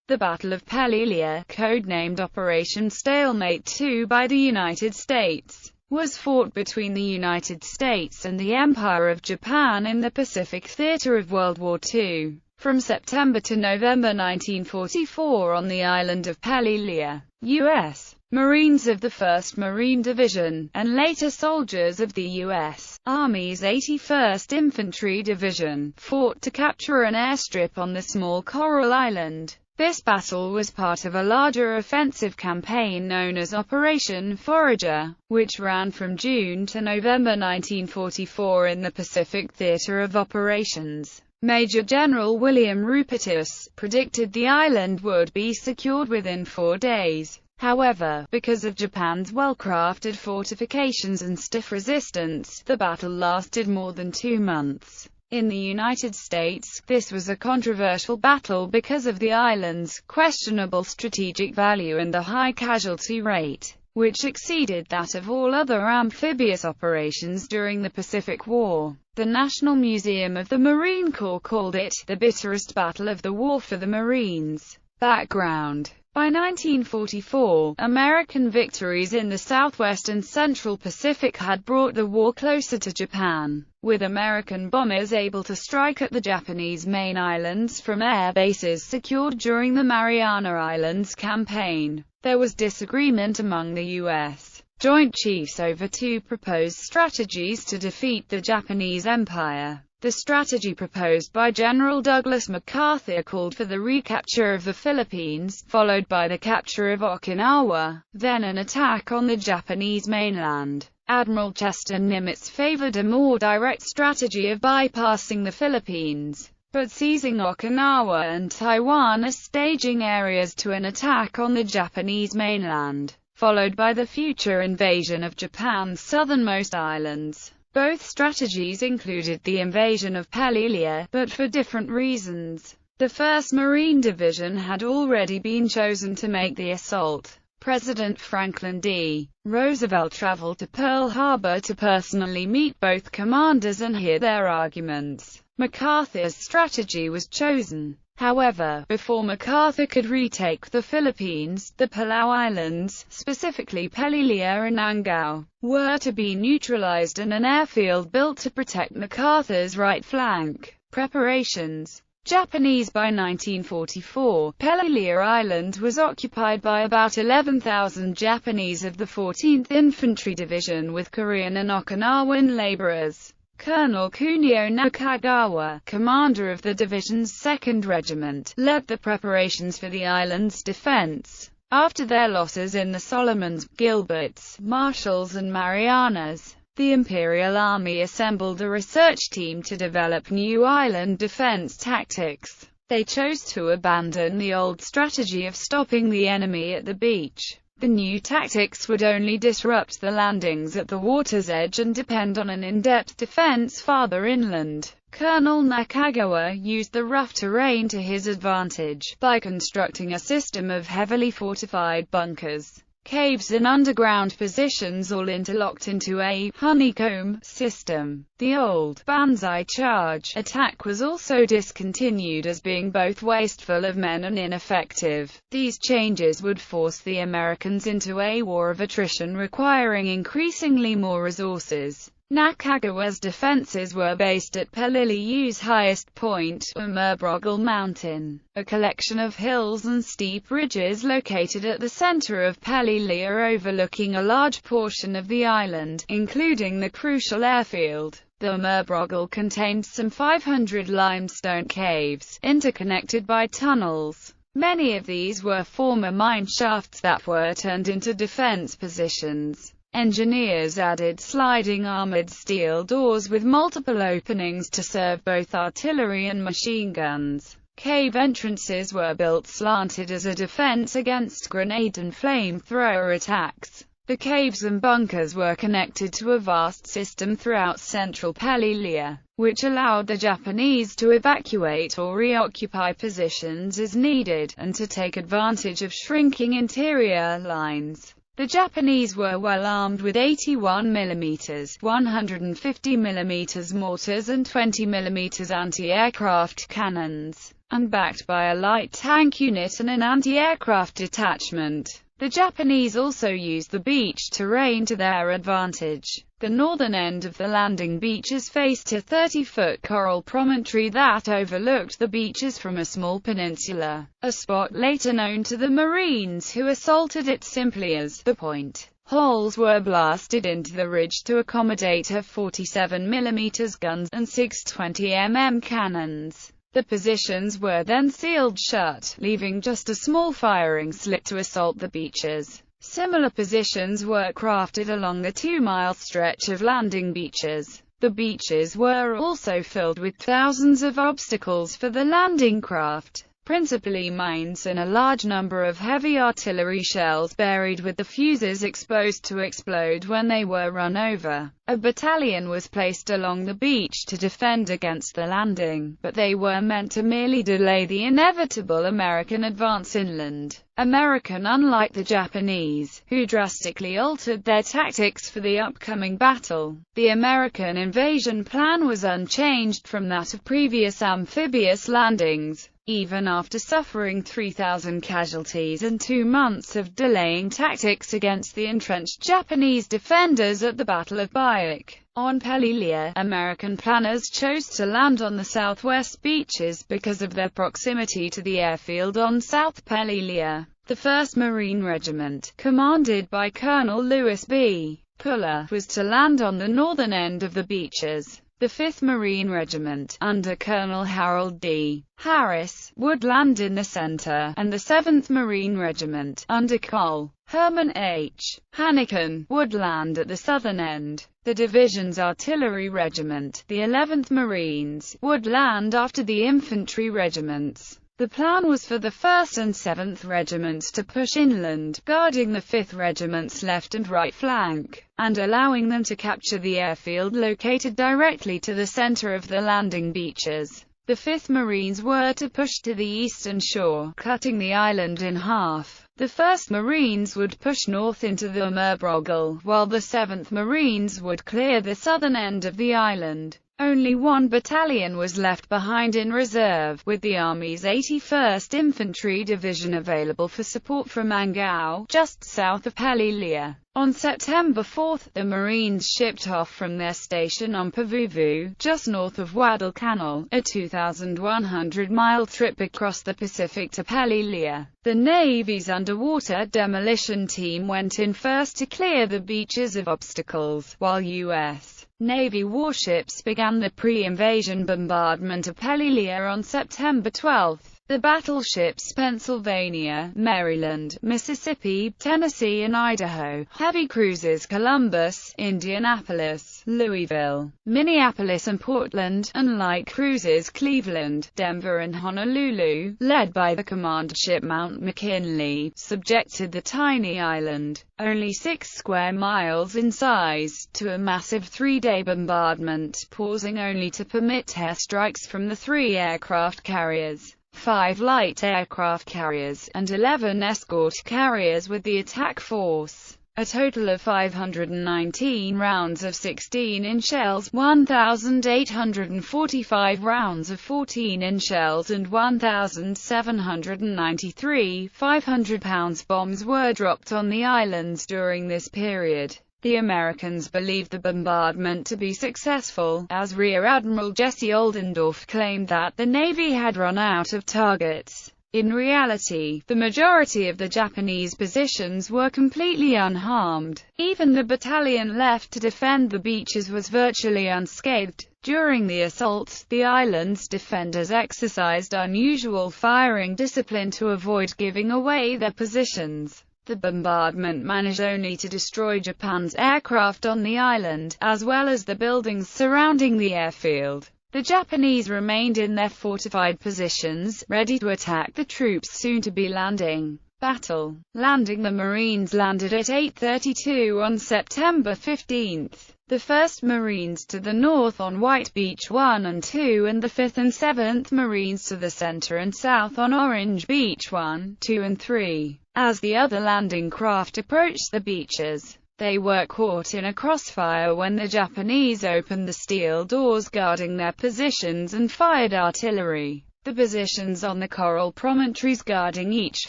The Battle of Peleliu, codenamed Operation Stalemate II by the United States, was fought between the United States and the Empire of Japan in the Pacific theater of World War II, from September to November 1944 on the island of Peleliu. U.S. Marines of the 1st Marine Division, and later soldiers of the U.S. Army's 81st Infantry Division, fought to capture an airstrip on the small Coral Island. This battle was part of a larger offensive campaign known as Operation Forager, which ran from June to November 1944 in the Pacific Theater of Operations. Major General William Rupertus predicted the island would be secured within 4 days. However, because of Japan's well-crafted fortifications and stiff resistance, the battle lasted more than 2 months. In the United States, this was a controversial battle because of the island's questionable strategic value and the high casualty rate, which exceeded that of all other amphibious operations during the Pacific War. The National Museum of the Marine Corps called it the bitterest battle of the war for the Marines. Background: by 1944, American victories in the Southwest and Central Pacific had brought the war closer to Japan, with American bombers able to strike at the Japanese main islands from air bases secured during the Mariana Islands campaign. There was disagreement among the U.S. Joint Chiefs over 2 proposed strategies to defeat the Japanese Empire. The strategy proposed by General Douglas MacArthur called for the recapture of the Philippines, followed by the capture of Okinawa, then an attack on the Japanese mainland. Admiral Chester Nimitz favored a more direct strategy of bypassing the Philippines, but seizing Okinawa and Taiwan as staging areas to an attack on the Japanese mainland, followed by the future invasion of Japan's southernmost islands. Both strategies included the invasion of Peleliu, but for different reasons. The 1st Marine Division had already been chosen to make the assault. President Franklin D. Roosevelt traveled to Pearl Harbor to personally meet both commanders and hear their arguments. MacArthur's strategy was chosen. However, before MacArthur could retake the Philippines, the Palau Islands, specifically Peleliu and Angao, were to be neutralized and an airfield built to protect MacArthur's right flank. Preparations. Japanese. By 1944, Peleliu Island was occupied by about 11,000 Japanese of the 14th Infantry Division with Korean and Okinawan laborers. Colonel Kunio Nakagawa, commander of the division's 2nd Regiment, led the preparations for the island's defense. After their losses in the Solomons, Gilberts, Marshalls and Marianas, the Imperial Army assembled a research team to develop new island defense tactics. They chose to abandon the old strategy of stopping the enemy at the beach. The new tactics would only disrupt the landings at the water's edge and depend on an in-depth defense farther inland. Colonel Nakagawa used the rough terrain to his advantage, by constructing a system of heavily fortified bunkers, caves and underground positions all interlocked into a honeycomb system. The old Banzai charge attack was also discontinued as being both wasteful of men and ineffective. These changes would force the Americans into a war of attrition requiring increasingly more resources. Nakagawa's defenses were based at Peleliu's highest point, Merbrogel Mountain, a collection of hills and steep ridges located at the center of Peleliu overlooking a large portion of the island, including the crucial airfield. The Merbrogel contained some 500 limestone caves, interconnected by tunnels. Many of these were former mine shafts that were turned into defense positions. Engineers added sliding armored steel doors with multiple openings to serve both artillery and machine guns. Cave entrances were built slanted as a defense against grenade and flamethrower attacks. The caves and bunkers were connected to a vast system throughout central Peleliu, which allowed the Japanese to evacuate or reoccupy positions as needed, and to take advantage of shrinking interior lines. The Japanese were well armed with 81 mm, 150 mm mortars and 20 mm anti-aircraft cannons. and backed by a light tank unit and an anti-aircraft detachment. The Japanese also used the beach terrain to their advantage. The northern end of the landing beaches faced a 30-foot coral promontory that overlooked the beaches from a small peninsula, a spot later known to the Marines who assaulted it simply as the Point. Holes were blasted into the ridge to accommodate her 47mm guns and 620mm cannons. The positions were then sealed shut, leaving just a small firing slit to assault the beaches. Similar positions were crafted along the 2-mile stretch of landing beaches. The beaches were also filled with thousands of obstacles for the landing craft, principally mines and a large number of heavy artillery shells buried with the fuses exposed to explode when they were run over. A battalion was placed along the beach to defend against the landing, but they were meant to merely delay the inevitable American advance inland. Unlike the Japanese, who drastically altered their tactics for the upcoming battle, the American invasion plan was unchanged from that of previous amphibious landings. Even after suffering 3,000 casualties and 2 months of delaying tactics against the entrenched Japanese defenders at the Battle of Biak, on Peleliu, American planners chose to land on the southwest beaches because of their proximity to the airfield on South Peleliu. The 1st Marine Regiment, commanded by Colonel Lewis B. Puller, was to land on the northern end of the beaches. The 5th Marine Regiment, under Colonel Harold D. Harris, would land in the center, and the 7th Marine Regiment, under Col. Herman H. Hannikin, would land at the southern end. The division's artillery regiment, the 11th Marines, would land after the infantry regiments. The plan was for the 1st and 7th Regiments to push inland, guarding the 5th Regiment's left and right flank, and allowing them to capture the airfield located directly to the center of the landing beaches. The 5th Marines were to push to the eastern shore, cutting the island in half. The 1st Marines would push north into the Merbrogel, while the 7th Marines would clear the southern end of the island. Only one battalion was left behind in reserve, with the Army's 81st Infantry Division available for support from Angao, just south of Peleliu. On September 4, the Marines shipped off from their station on Pavuvu, just north of Guadalcanal, a 2,100-mile trip across the Pacific to Peleliu. The Navy's underwater demolition team went in first to clear the beaches of obstacles, while U.S. Navy warships began the pre-invasion bombardment of Peleliu on September 12. The battleships Pennsylvania, Maryland, Mississippi, Tennessee and Idaho, heavy cruisers Columbus, Indianapolis, Louisville, Minneapolis and Portland, and light cruisers Cleveland, Denver and Honolulu, led by the commander ship Mount McKinley, subjected the tiny island, only 6 square miles in size, to a massive 3-day bombardment, pausing only to permit airstrikes from the 3 aircraft carriers, 5 light aircraft carriers, and 11 escort carriers with the attack force. A total of 519 rounds of 16-inch shells, 1,845 rounds of 14-inch shells and 1,793 500-pound bombs were dropped on the islands during this period. The Americans believed the bombardment to be successful, as Rear Admiral Jesse Oldendorf claimed that the Navy had run out of targets. In reality, the majority of the Japanese positions were completely unharmed. Even the battalion left to defend the beaches was virtually unscathed. During the assaults, the island's defenders exercised unusual firing discipline to avoid giving away their positions. The bombardment managed only to destroy Japan's aircraft on the island, as well as the buildings surrounding the airfield. The Japanese remained in their fortified positions, ready to attack the troops soon to be landing. Battle. Landing. The Marines landed at 8:32 on September 15. The 1st Marines to the north on White Beach 1 and 2 and the 5th and 7th Marines to the center and south on Orange Beach 1, 2 and 3. As the other landing craft approached the beaches, they were caught in a crossfire when the Japanese opened the steel doors guarding their positions and fired artillery. The positions on the coral promontories guarding each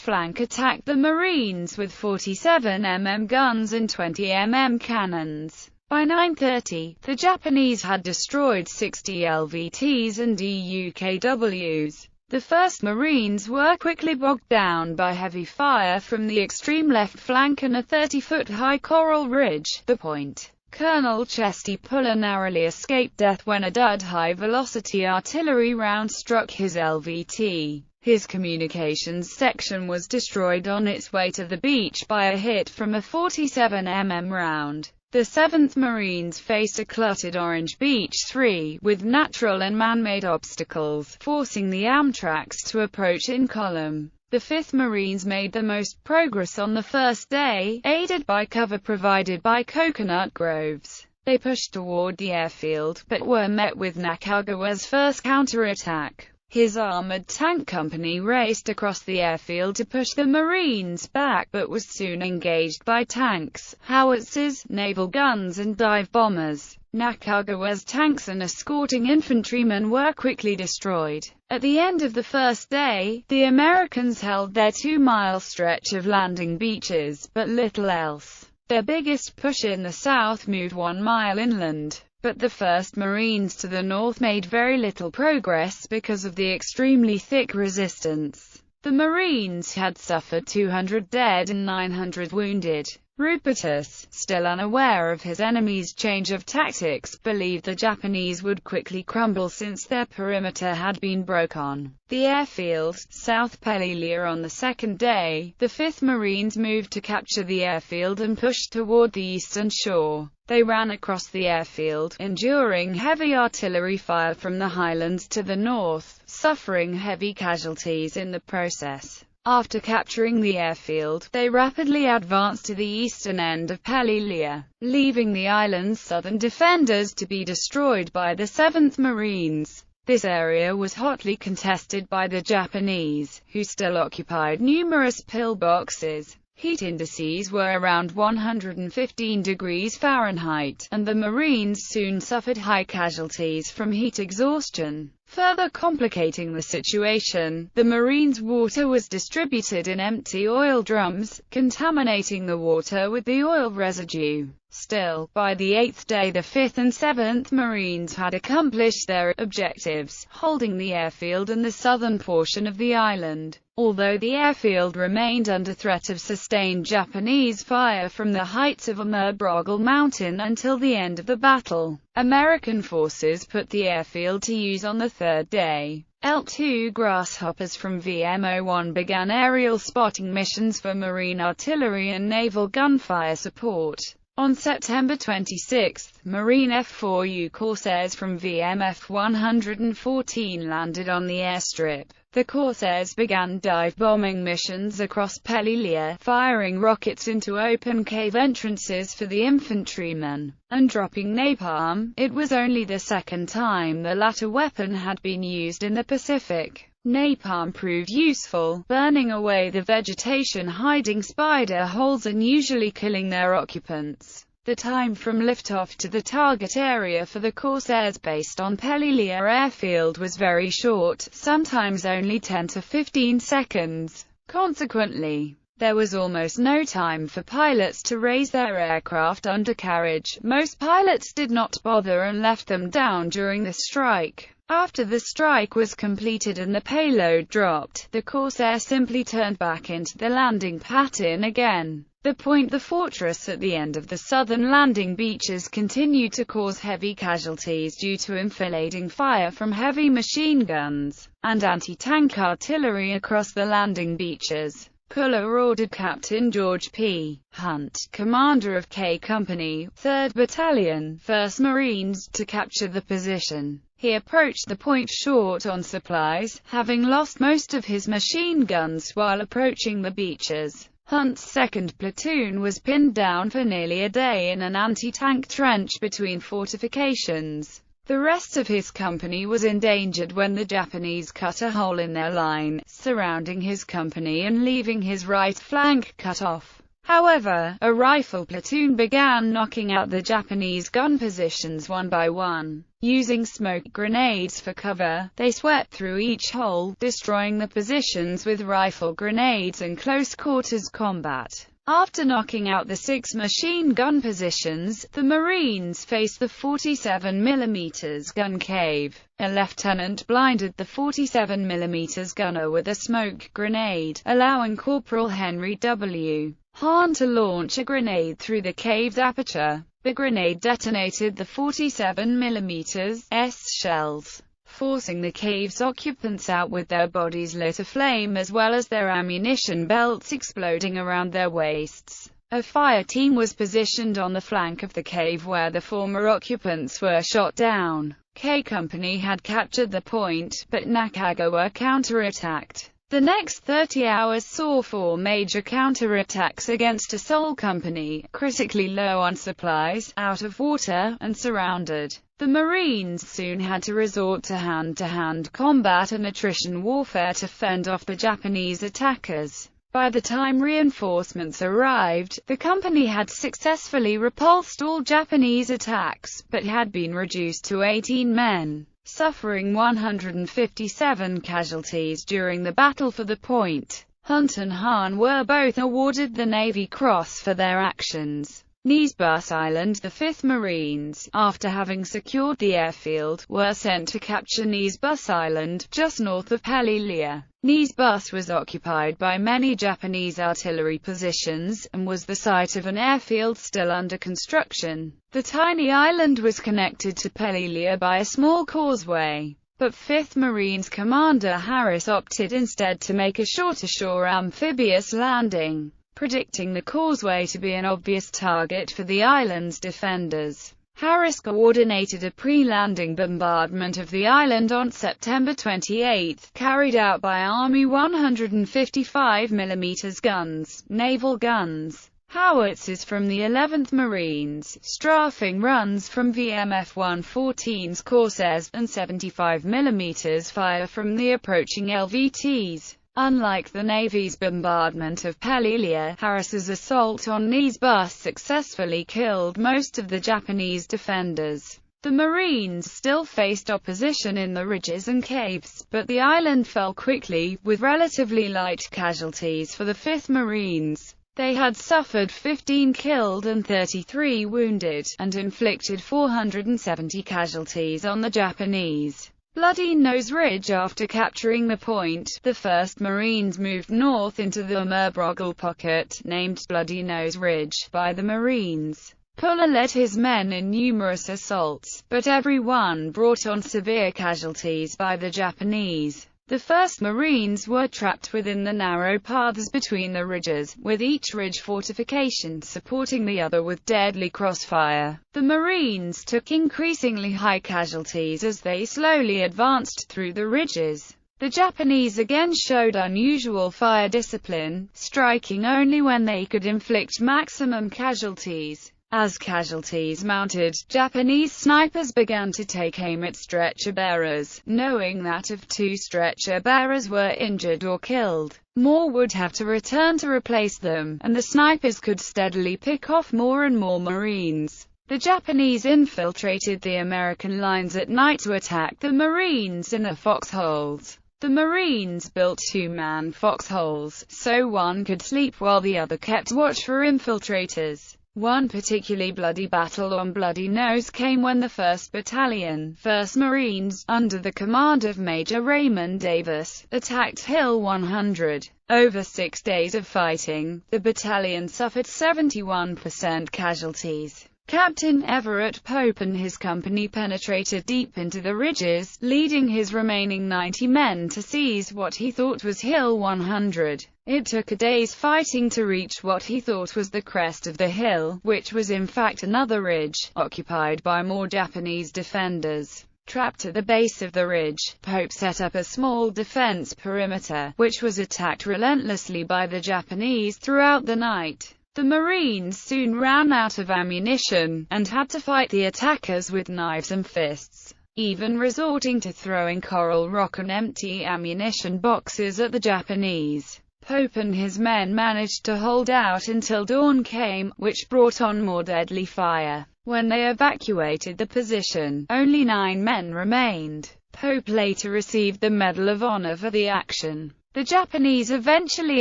flank attacked the Marines with 47 mm guns and 20 mm cannons. By 9:30, the Japanese had destroyed 60 LVTs and EUKWs. The 1st Marines were quickly bogged down by heavy fire from the extreme left flank and a 30-foot-high coral ridge. The point. Colonel Chesty Puller narrowly escaped death when a dud high-velocity artillery round struck his LVT. His communications section was destroyed on its way to the beach by a hit from a 47 mm round. The 7th Marines faced a cluttered orange beach 3, with natural and man-made obstacles, forcing the Amtraks to approach in column. The 5th Marines made the most progress on the first day, aided by cover provided by coconut groves. They pushed toward the airfield, but were met with Nakagawa's first counterattack. His armored tank company raced across the airfield to push the Marines back, but was soon engaged by tanks, howitzers, naval guns and dive bombers. Nakagawa's tanks and escorting infantrymen were quickly destroyed. At the end of the first day, the Americans held their 2-mile stretch of landing beaches, but little else. Their biggest push in the south moved 1 mile inland, but the 1st Marines to the north made very little progress because of the extremely thick resistance. The Marines had suffered 200 dead and 900 wounded. Rupertus, still unaware of his enemy's change of tactics, believed the Japanese would quickly crumble since their perimeter had been broken. The airfield, South Peleliu. On the second day, the 5th Marines moved to capture the airfield and pushed toward the eastern shore. They ran across the airfield, enduring heavy artillery fire from the highlands to the north, suffering heavy casualties in the process. After capturing the airfield, they rapidly advanced to the eastern end of Peleliu, leaving the island's southern defenders to be destroyed by the 7th Marines. This area was hotly contested by the Japanese, who still occupied numerous pillboxes. Heat indices were around 115 degrees Fahrenheit, and the Marines soon suffered high casualties from heat exhaustion. Further complicating the situation, the Marines' water was distributed in empty oil drums, contaminating the water with the oil residue. Still, by the 8th day the 5th and 7th Marines had accomplished their objectives, holding the airfield and the southern portion of the island. Although the airfield remained under threat of sustained Japanese fire from the heights of Amerbrogel Mountain until the end of the battle, American forces put the airfield to use on the third day. L-2 Grasshoppers from VMO-1 began aerial spotting missions for Marine artillery and naval gunfire support. On September 26, Marine F-4U Corsairs from VMF 114 landed on the airstrip. The Corsairs began dive-bombing missions across Peleliu, firing rockets into open cave entrances for the infantrymen, and dropping napalm. It was only the second time the latter weapon had been used in the Pacific. Napalm proved useful, burning away the vegetation, hiding spider holes and usually killing their occupants. The time from liftoff to the target area for the Corsairs based on Peleliu airfield was very short, sometimes only 10 to 15 seconds. Consequently, there was almost no time for pilots to raise their aircraft undercarriage. Most pilots did not bother and left them down during the strike. After the strike was completed and the payload dropped, the Corsair simply turned back into the landing pattern again. The fortress at the end of the southern landing beaches continued to cause heavy casualties due to enfilading fire from heavy machine guns and anti-tank artillery across the landing beaches. Puller ordered Captain George P. Hunt, commander of K Company, 3rd Battalion, 1st Marines, to capture the position. He approached the point short on supplies, having lost most of his machine guns while approaching the beaches. Hunt's 2nd Platoon was pinned down for nearly a day in an anti-tank trench between fortifications. The rest of his company was endangered when the Japanese cut a hole in their line, surrounding his company and leaving his right flank cut off. However, a rifle platoon began knocking out the Japanese gun positions one by one. Using smoke grenades for cover, they swept through each hole, destroying the positions with rifle grenades and close-quarters combat. After knocking out the 6 machine gun positions, the Marines faced the 47mm gun cave. A lieutenant blinded the 47mm gunner with a smoke grenade, allowing Corporal Henry W. Hahn to launch a grenade through the cave's aperture. The grenade detonated the 47mm shells, forcing the cave's occupants out with their bodies lit aflame as well as their ammunition belts exploding around their waists. A fire team was positioned on the flank of the cave where the former occupants were shot down. K Company had captured the point, but Nakagawa counterattacked. The next 30 hours saw 4 major counterattacks against a Seoul company, critically low on supplies, out of water, and surrounded. The Marines soon had to resort to hand-to-hand combat and attrition warfare to fend off the Japanese attackers. By the time reinforcements arrived, the company had successfully repulsed all Japanese attacks, but had been reduced to 18 men, suffering 157 casualties during the battle for the point. Hunt and Hahn were both awarded the Navy Cross for their actions. Nisbus Island. The 5th Marines, after having secured the airfield, were sent to capture Nisbus Island, just north of Peleliu. Nisbus was occupied by many Japanese artillery positions, and was the site of an airfield still under construction. The tiny island was connected to Peleliu by a small causeway, but 5th Marines Commander Harris opted instead to make a shore-to-shore amphibious landing, predicting the causeway to be an obvious target for the island's defenders. Harris coordinated a pre-landing bombardment of the island on September 28, carried out by Army 155mm guns, naval guns, howitzers from the 11th Marines, strafing runs from VMF 114's Corsairs, and 75mm fire from the approaching LVTs. Unlike the Navy's bombardment of Peleliu, Harris's assault on Nisbus successfully killed most of the Japanese defenders. The Marines still faced opposition in the ridges and caves, but the island fell quickly, with relatively light casualties for the 5th Marines. They had suffered 15 killed and 33 wounded, and inflicted 470 casualties on the Japanese. Bloody Nose Ridge. After capturing the point, the 1st Marines moved north into the Merbrogel pocket, named Bloody Nose Ridge by the Marines. Puller led his men in numerous assaults, but every one brought on severe casualties by the Japanese. The 1st Marines were trapped within the narrow paths between the ridges, with each ridge fortification supporting the other with deadly crossfire. The Marines took increasingly high casualties as they slowly advanced through the ridges. The Japanese again showed unusual fire discipline, striking only when they could inflict maximum casualties. As casualties mounted, Japanese snipers began to take aim at stretcher-bearers, knowing that if 2 stretcher-bearers were injured or killed, more would have to return to replace them, and the snipers could steadily pick off more and more Marines. The Japanese infiltrated the American lines at night to attack the Marines in the foxholes. The Marines built 2-man foxholes, so one could sleep while the other kept watch for infiltrators. One particularly bloody battle on Bloody Nose came when the 1st Battalion, 1st Marines, under the command of Major Raymond Davis, attacked Hill 100. Over 6 days of fighting, the battalion suffered 71% casualties. Captain Everett Pope and his company penetrated deep into the ridges, leading his remaining 90 men to seize what he thought was Hill 100. It took a day's fighting to reach what he thought was the crest of the hill, which was in fact another ridge, occupied by more Japanese defenders. Trapped at the base of the ridge, Pope set up a small defense perimeter, which was attacked relentlessly by the Japanese throughout the night. The Marines soon ran out of ammunition, and had to fight the attackers with knives and fists, even resorting to throwing coral rock and empty ammunition boxes at the Japanese. Pope and his men managed to hold out until dawn came, which brought on more deadly fire. When they evacuated the position, only 9 men remained. Pope later received the Medal of Honor for the action. The Japanese eventually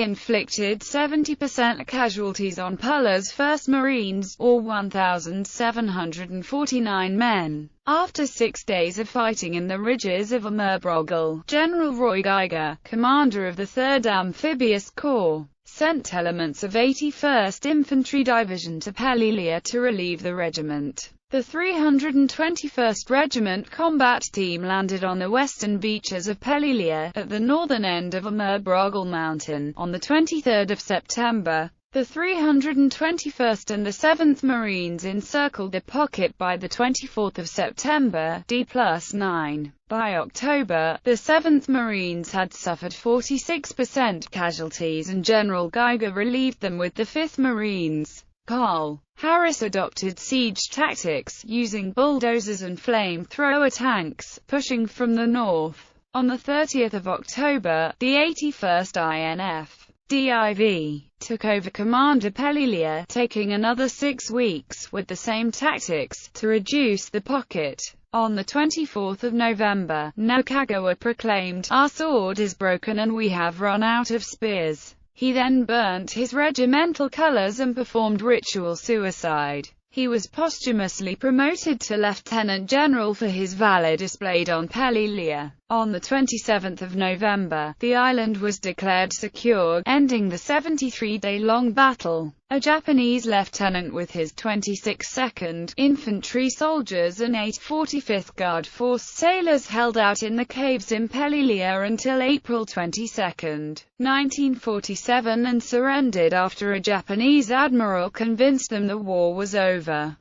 inflicted 70% casualties on Pulla's 1st Marines, or 1,749 men. After 6 days of fighting in the ridges of Amerbrogel, General Roy Geiger, commander of the 3rd Amphibious Corps, sent elements of 81st Infantry Division to Peleliu to relieve the regiment. The 321st Regiment combat team landed on the western beaches of Peleliu, at the northern end of Amerbrogel Mountain, on the 23rd of September. The 321st and the 7th Marines encircled the pocket by the 24th of September, D+9. By October, the 7th Marines had suffered 46% casualties and General Geiger relieved them with the 5th Marines. Carl Harris adopted siege tactics, using bulldozers and flamethrower tanks, pushing from the north. On the 30th of October, the 81st INF Div. took over command of Peleliu, taking another 6 weeks, with the same tactics, to reduce the pocket. On the 24th of November, Nakagawa proclaimed, "Our sword is broken and we have run out of spears." He then burnt his regimental colors and performed ritual suicide. He was posthumously promoted to lieutenant general for his valor displayed on Peleliu. On the 27th of November, the island was declared secure, ending the 73-day-long battle. A Japanese lieutenant with his 26th Infantry soldiers and 8 45th Guard Force sailors held out in the caves in Peleliu until April 22, 1947 and surrendered after a Japanese admiral convinced them the war was over.